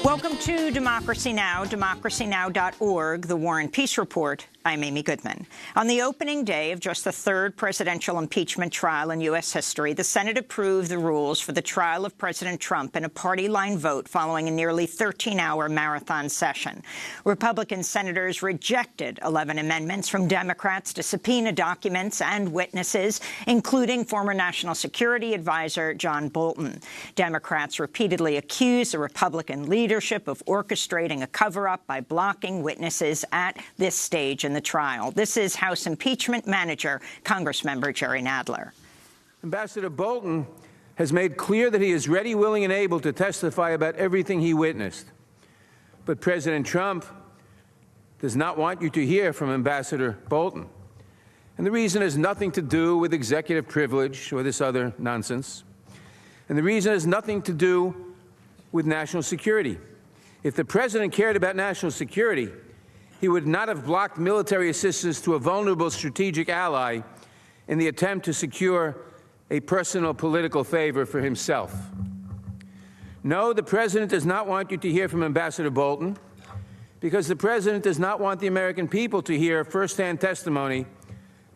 Welcome to Democracy Now!, democracynow.org, the War and Peace Report. I'm Amy Goodman. On the opening day of just the third presidential impeachment trial in U.S. history, the Senate approved the rules for the trial of President Trump in a party-line vote following a nearly 13-hour marathon session. Republican senators rejected 11 amendments from Democrats to subpoena documents and witnesses, including former National Security Advisor John Bolton. Democrats repeatedly accused the Republican leadership of orchestrating a cover-up by blocking witnesses at this stage in the trial. This is House Impeachment Manager, Congressmember Jerry Nadler. Ambassador Bolton has made clear that he is ready, willing, and able to testify about everything he witnessed. But President Trump does not want you to hear from Ambassador Bolton. And the reason has nothing to do with executive privilege or this other nonsense. And the reason has nothing to do with national security. If the president cared about national security, he would not have blocked military assistance to a vulnerable strategic ally in the attempt to secure a personal political favor for himself. No, the president does not want you to hear from Ambassador Bolton because the president does not want the American people to hear firsthand testimony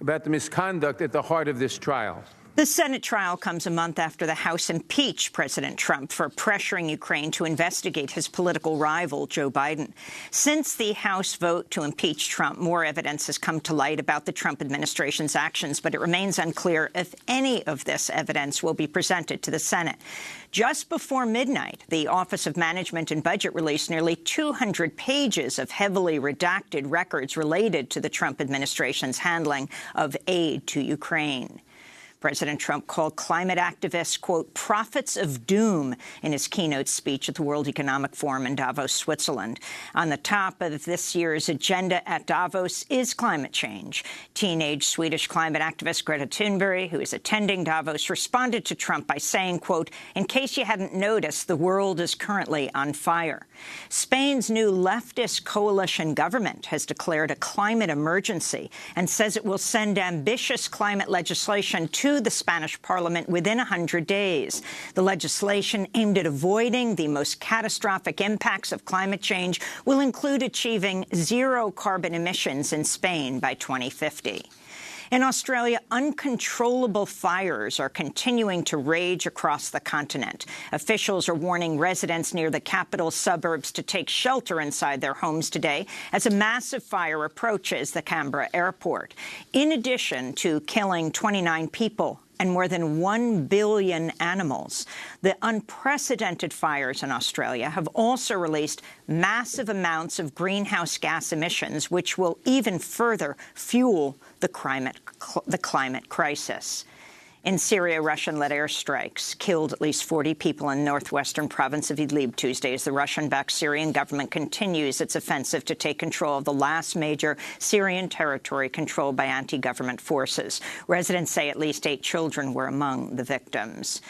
about the misconduct at the heart of this trial. The Senate trial comes a month after the House impeached President Trump for pressuring Ukraine to investigate his political rival, Joe Biden. Since the House vote to impeach Trump, more evidence has come to light about the Trump administration's actions, but it remains unclear if any of this evidence will be presented to the Senate. Just before midnight, the Office of Management and Budget released nearly 200 pages of heavily redacted records related to the Trump administration's handling of aid to Ukraine. President Trump called climate activists, quote, prophets of doom in his keynote speech at the World Economic Forum in Davos, Switzerland. On the top of this year's agenda at Davos is climate change. Teenage Swedish climate activist Greta Thunberg, who is attending Davos, responded to Trump by saying, quote, in case you hadn't noticed, the world is currently on fire. Spain's new leftist coalition government has declared a climate emergency and says it will send ambitious climate legislation to the Spanish parliament within 100 days. The legislation aimed at avoiding the most catastrophic impacts of climate change will include achieving zero carbon emissions in Spain by 2050. In Australia, uncontrollable fires are continuing to rage across the continent. Officials are warning residents near the capital suburbs to take shelter inside their homes today as a massive fire approaches the Canberra airport. In addition to killing 29 people and more than 1 billion animals, the unprecedented fires in Australia have also released massive amounts of greenhouse gas emissions, which will even further fuel the climate crisis. In Syria, Russian-led airstrikes killed at least 40 people in the northwestern province of Idlib Tuesday as the Russian-backed Syrian government continues its offensive to take control of the last major Syrian territory controlled by anti-government forces. Residents say at least 8 children were among the victims.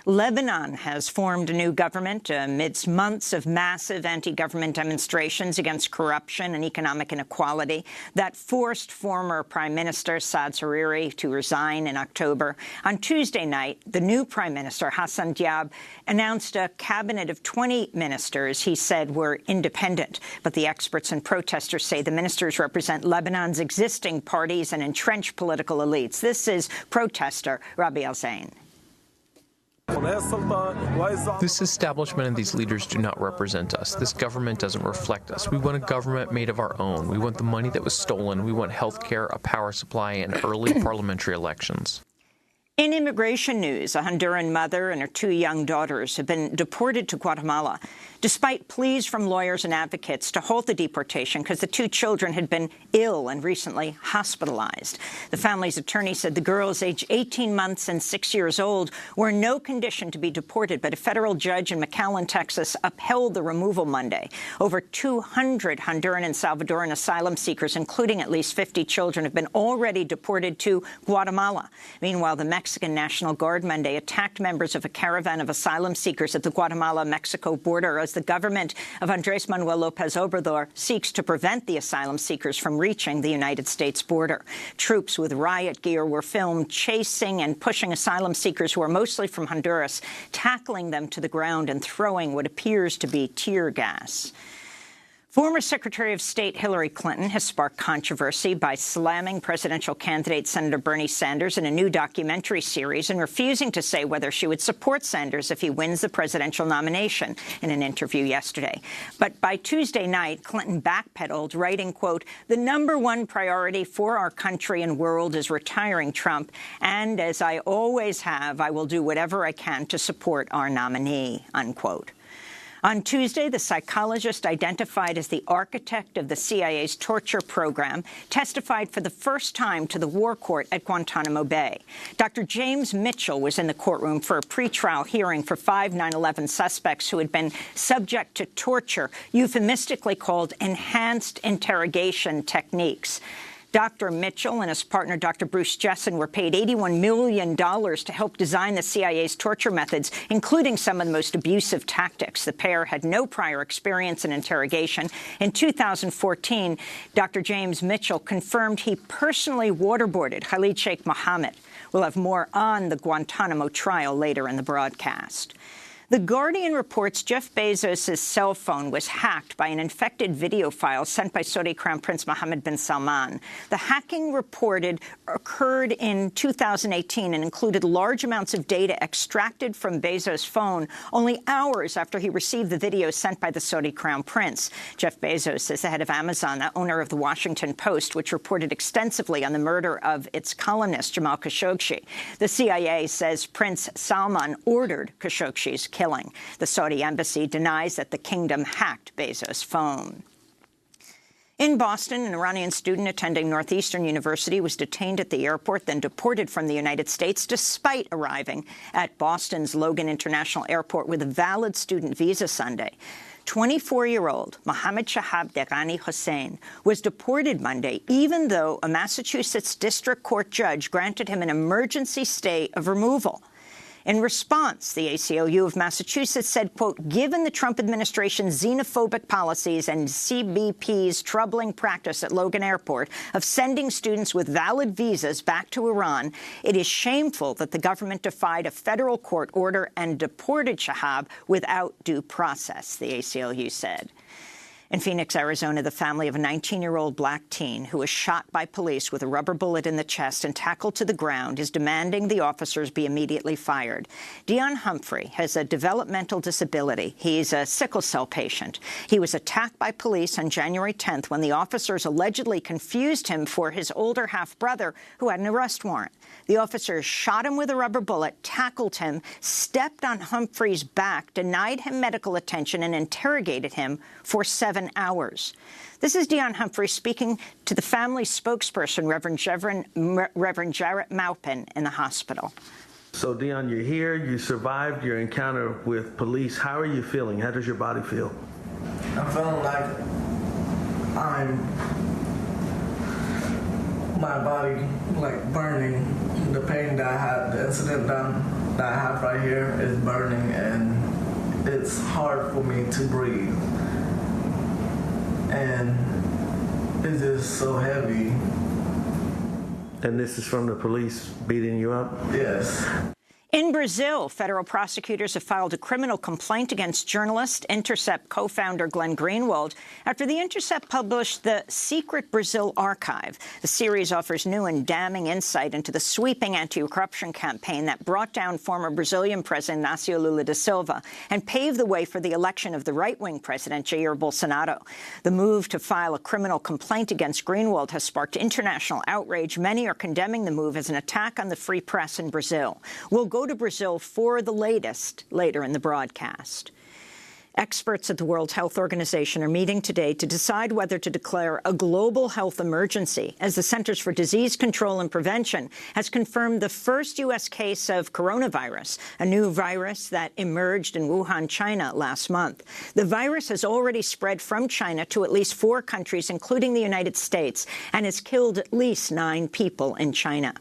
Lebanon has formed a new government amidst months of massive anti-government demonstrations against corruption and economic inequality that forced former Prime Minister Saad Hariri to resign in October. On Tuesday night, the new Prime Minister, Hassan Diab, announced a cabinet of 20 ministers he said were independent. But the experts and protesters say the ministers represent Lebanon's existing parties and entrenched political elites. This is protester Rabi El-Zain. This establishment and these leaders do not represent us. This government doesn't reflect us. We want a government made of our own. We want the money that was stolen. We want health care, a power supply, and early parliamentary elections. In immigration news, a Honduran mother and her 2 young daughters have been deported to Guatemala, despite pleas from lawyers and advocates to halt the deportation because the 2 children had been ill and recently hospitalized. The family's attorney said the girls, aged 18 months and 6 years old, were in no condition to be deported, but a federal judge in McAllen, Texas, upheld the removal Monday. Over 200 Honduran and Salvadoran asylum seekers, including at least 50 children, have been already deported to Guatemala. Meanwhile, the Mexican Mexican National Guard Monday attacked members of a caravan of asylum seekers at the Guatemala-Mexico border as the government of Andrés Manuel López Obrador seeks to prevent the asylum seekers from reaching the United States border. Troops with riot gear were filmed chasing and pushing asylum seekers who are mostly from Honduras, tackling them to the ground and throwing what appears to be tear gas. Former Secretary of State Hillary Clinton has sparked controversy by slamming presidential candidate Senator Bernie Sanders in a new documentary series and refusing to say whether she would support Sanders if he wins the presidential nomination in an interview yesterday. But by Tuesday night, Clinton backpedaled, writing, quote, "The #1 priority for our country and world is retiring Trump, and as I always have, I will do whatever I can to support our nominee," unquote. On Tuesday, the psychologist identified as the architect of the CIA's torture program testified for the first time to the war court at Guantanamo Bay. Dr. James Mitchell was in the courtroom for a pretrial hearing for 5 9/11 suspects who had been subject to torture, euphemistically called enhanced interrogation techniques. Dr. Mitchell and his partner, Dr. Bruce Jessen, were paid $81 million to help design the CIA's torture methods, including some of the most abusive tactics. The pair had no prior experience in interrogation. In 2014, Dr. James Mitchell confirmed he personally waterboarded Khalid Sheikh Mohammed. We'll have more on the Guantanamo trial later in the broadcast. The Guardian reports Jeff Bezos' cell phone was hacked by an infected video file sent by Saudi Crown Prince Mohammed bin Salman. The hacking reported occurred in 2018 and included large amounts of data extracted from Bezos' phone only hours after he received the video sent by the Saudi Crown Prince. Jeff Bezos is the head of Amazon, the owner of the Washington Post, which reported extensively on the murder of its columnist Jamal Khashoggi. The CIA says Prince Salman ordered Khashoggi's killing. The Saudi embassy denies that the kingdom hacked Bezos' phone. In Boston, an Iranian student attending Northeastern University was detained at the airport, then deported from the United States despite arriving at Boston's Logan International Airport with a valid student visa Sunday. 24-year-old Mohammed Shahab Deghani Hossein was deported Monday, even though a Massachusetts district court judge granted him an emergency stay of removal. In response, the ACLU of Massachusetts said, quote, "Given the Trump administration's xenophobic policies and CBP's troubling practice at Logan Airport of sending students with valid visas back to Iran, it is shameful that the government defied a federal court order and deported Shahab without due process," the ACLU said. In Phoenix, Arizona, the family of a 19-year-old black teen who was shot by police with a rubber bullet in the chest and tackled to the ground is demanding the officers be immediately fired. Dion Humphrey has a developmental disability. He's a sickle cell patient. He was attacked by police on January 10th when the officers allegedly confused him for his older half-brother who had an arrest warrant. The officers shot him with a rubber bullet, tackled him, stepped on Humphrey's back, denied him medical attention, and interrogated him for 7 hours. This is Dion Humphrey speaking to the family spokesperson, Reverend Jarrett Maupin, in the hospital. So, Dion, you're here. You survived your encounter with police. How are you feeling? How does your body feel? I'm feeling like my body like burning. The pain that I had, the incident that I have right here is burning, and it's hard for me to breathe. And it's just so heavy. And this is from the police beating you up? Yes. In Brazil, federal prosecutors have filed a criminal complaint against journalist Intercept co-founder Glenn Greenwald after The Intercept published the Secret Brazil Archive. The series offers new and damning insight into the sweeping anti-corruption campaign that brought down former Brazilian President Inácio Lula da Silva and paved the way for the election of the right-wing president Jair Bolsonaro. The move to file a criminal complaint against Greenwald has sparked international outrage. Many are condemning the move as an attack on the free press in Brazil. We'll go to Brazil for the latest later in the broadcast. Experts at the World Health Organization are meeting today to decide whether to declare a global health emergency, as the Centers for Disease Control and Prevention has confirmed the first U.S. case of coronavirus, a new virus that emerged in Wuhan, China last month. The virus has already spread from China to at least 4 countries, including the United States, and has killed at least 9 people in China.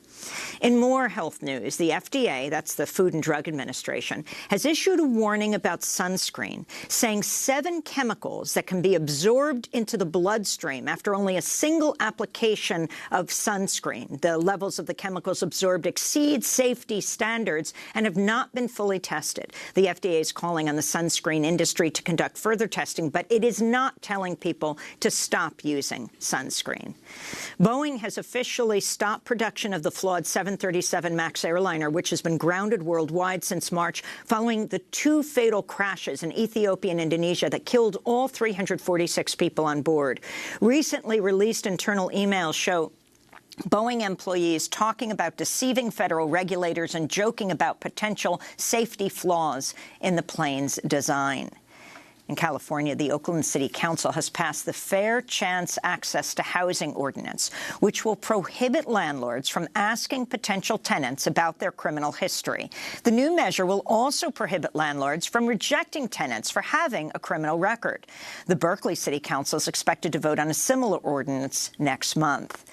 In more health news, the FDA, that's the Food and Drug Administration, has issued a warning about sunscreen, saying 7 chemicals that can be absorbed into the bloodstream after only a single application of sunscreen. The levels of the chemicals absorbed exceed safety standards and have not been fully tested. The FDA is calling on the sunscreen industry to conduct further testing, but it is not telling people to stop using sunscreen. Boeing has officially stopped production of the flawed 737 MAX airliner, which has been grounded worldwide since March following the 2 fatal crashes in Ethiopia and Indonesia that killed all 346 people on board. Recently released internal emails show Boeing employees talking about deceiving federal regulators and joking about potential safety flaws in the plane's design. In California, the Oakland City Council has passed the Fair Chance Access to Housing Ordinance, which will prohibit landlords from asking potential tenants about their criminal history. The new measure will also prohibit landlords from rejecting tenants for having a criminal record. The Berkeley City Council is expected to vote on a similar ordinance next month.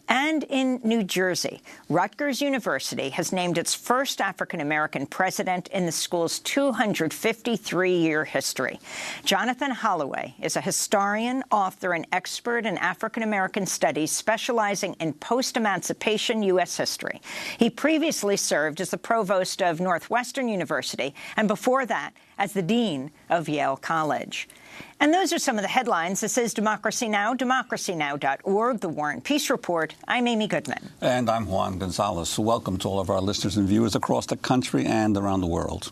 And in New Jersey, Rutgers University has named its first African-American president in the school's 253-year history. Jonathan Holloway is a historian, author, and expert in African-American studies specializing in post-emancipation U.S. history. He previously served as the provost of Northwestern University and before that as the dean of Yale College. And those are some of the headlines. This is Democracy Now!, democracynow.org, The War and Peace Report. I'm Amy Goodman. And I'm Juan Gonzalez. Welcome to all of our listeners and viewers across the country and around the world.